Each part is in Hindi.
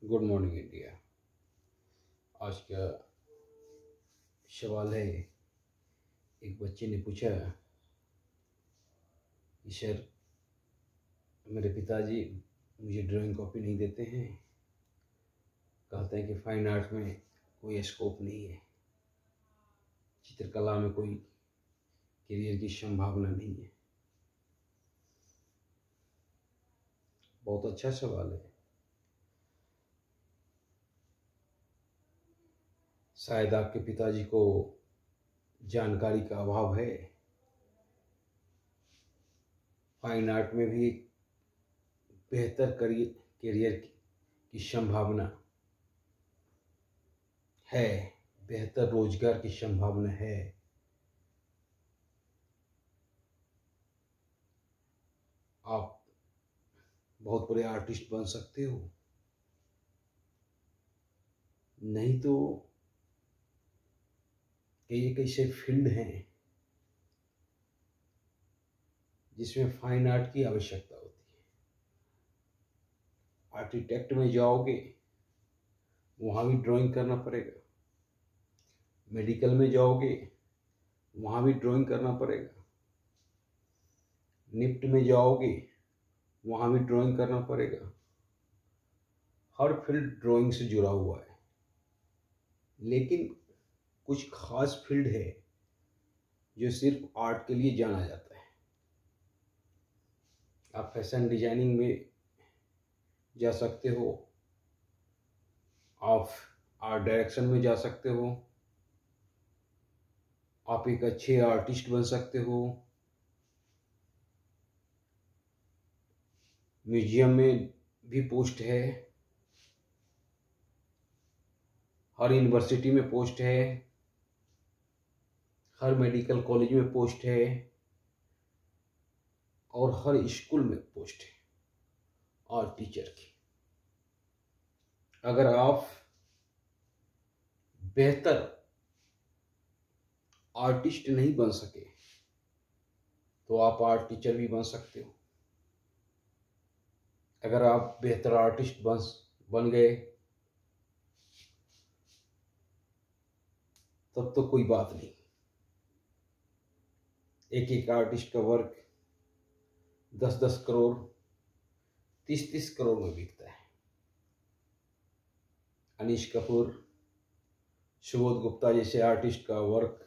Good morning India. आज का सवाल है, एक बच्चे ने पूछा कि सर, मेरे पिताजी मुझे ड्राइंग कॉपी नहीं देते हैं। कहते हैं कि फाइन आर्ट में कोई स्कोप नहीं है, चित्रकला में कोई करियर की संभावना नहीं है। बहुत अच्छा सवाल है। शायद आपके पिताजी को जानकारी का अभाव है। फाइन आर्ट में भी बेहतर करियर की संभावना है, बेहतर रोजगार की संभावना है। आप बहुत बड़े आर्टिस्ट बन सकते हो, नहीं तो एक ऐसे फील्ड हैं जिसमें फाइन आर्ट की आवश्यकता होती है। आर्किटेक्ट में जाओगे, वहाँ भी ड्राइंग करना पड़ेगा। मेडिकल में जाओगे, वहाँ भी ड्राइंग करना पड़ेगा। निफ्ट में जाओगे, वहाँ भी ड्राइंग करना पड़ेगा। हर फील्ड ड्राइंग से जुड़ा हुआ है, लेकिन कुछ खास फील्ड है जो सिर्फ आर्ट के लिए जाना जाता है। आप फैशन डिजाइनिंग में जा सकते हो, आप आर्ट डायरेक्शन में जा सकते हो, आप एक अच्छे आर्टिस्ट बन सकते हो। म्यूजियम में भी पोस्ट है, हर यूनिवर्सिटी में पोस्ट है, हर मेडिकल कॉलेज में पोस्ट है और हर स्कूल में पोस्ट है आर्ट टीचर की। अगर आप बेहतर आर्टिस्ट नहीं बन सके तो आप आर्ट टीचर भी बन सकते हो। अगर आप बेहतर आर्टिस्ट बन गए तब तो कोई बात नहीं। एक एक आर्टिस्ट का वर्क 10-10 करोड़ 30-30 करोड़ में बिकता है। अनीश कपूर, सुबोध गुप्ता जैसे आर्टिस्ट का वर्क,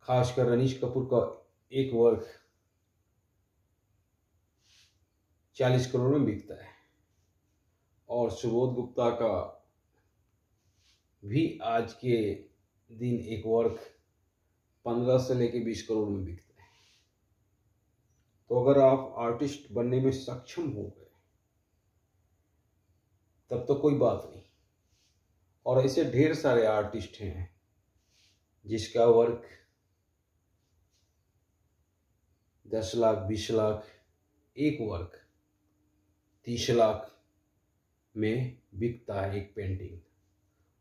खासकर अनीश कपूर का एक वर्क 40 करोड़ में बिकता है और सुबोध गुप्ता का भी आज के दिन एक वर्क 15 से लेकर 20 करोड़ में बिकता है। तो अगर आप आर्टिस्ट बनने में सक्षम हो गए तब तो कोई बात नहीं। और ऐसे ढेर सारे आर्टिस्ट हैं जिसका वर्क 10 लाख 20 लाख, एक वर्क 30 लाख में बिकता है एक पेंटिंग,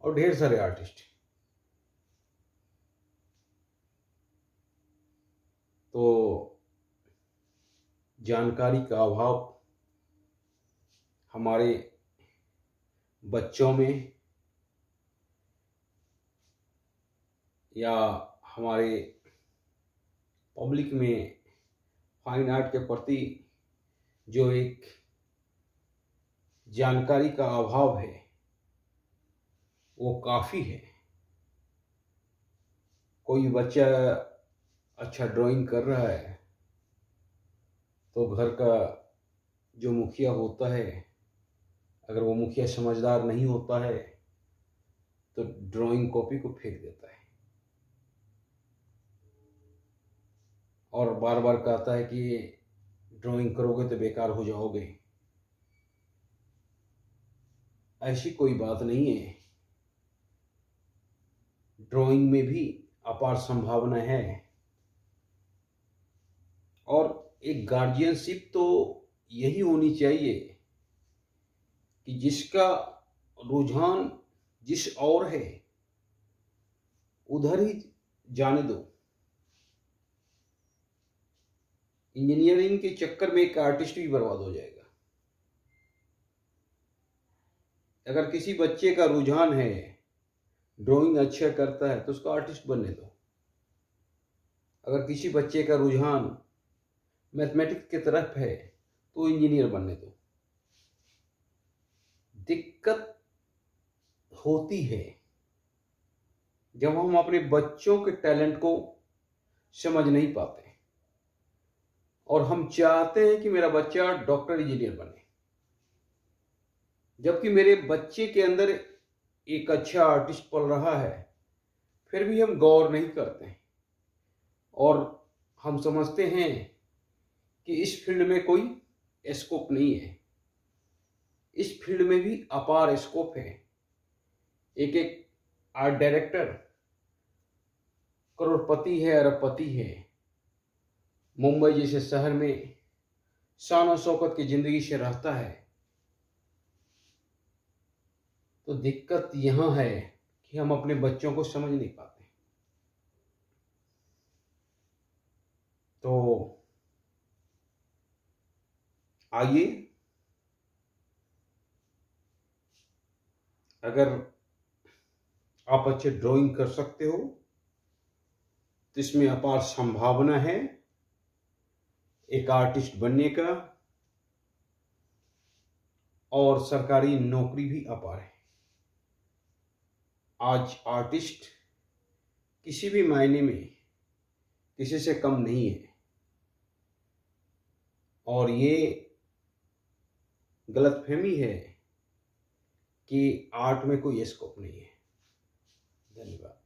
और ढेर सारे आर्टिस्ट। तो जानकारी का अभाव हमारे बच्चों में या हमारे पब्लिक में फाइन आर्ट के प्रति जो एक जानकारी का अभाव है वो काफ़ी है। कोई बच्चा अच्छा ड्राइंग कर रहा है तो घर का जो मुखिया होता है, अगर वो मुखिया समझदार नहीं होता है तो ड्राइंग कॉपी को फेंक देता है और बार बार कहता है कि ड्राइंग करोगे तो बेकार हो जाओगे। ऐसी कोई बात नहीं है, ड्राइंग में भी अपार संभावना है। और एक गार्जियनशिप तो यही होनी चाहिए कि जिसका रुझान जिस और है उधर ही जाने दो। इंजीनियरिंग के चक्कर में एक आर्टिस्ट भी बर्बाद हो जाएगा। अगर किसी बच्चे का रुझान है, ड्राइंग अच्छा करता है, तो उसको आर्टिस्ट बनने दो। अगर किसी बच्चे का रुझान मैथमेटिक्स की तरफ है तो इंजीनियर बनने दो। दिक्कत होती है जब हम अपने बच्चों के टैलेंट को समझ नहीं पाते और हम चाहते हैं कि मेरा बच्चा डॉक्टर इंजीनियर बने, जबकि मेरे बच्चे के अंदर एक अच्छा आर्टिस्ट पल रहा है, फिर भी हम गौर नहीं करते और हम समझते हैं कि इस फील्ड में कोई स्कोप नहीं है। इस फील्ड में भी अपार स्कोप है। एक एक आर्ट डायरेक्टर करोड़पति है, अरबपति है। मुंबई जैसे शहर में शान और शौकत की जिंदगी से रहता है। तो दिक्कत यहाँ है कि हम अपने बच्चों को समझ नहीं पाते। तो आइए, अगर आप अच्छे ड्राइंग कर सकते हो तो इसमें अपार संभावना है एक आर्टिस्ट बनने का, और सरकारी नौकरी भी अपार है। आज आर्टिस्ट किसी भी मायने में किसी से कम नहीं है, और ये गलतफहमी है कि आर्ट में कोई स्कोप नहीं है। धन्यवाद।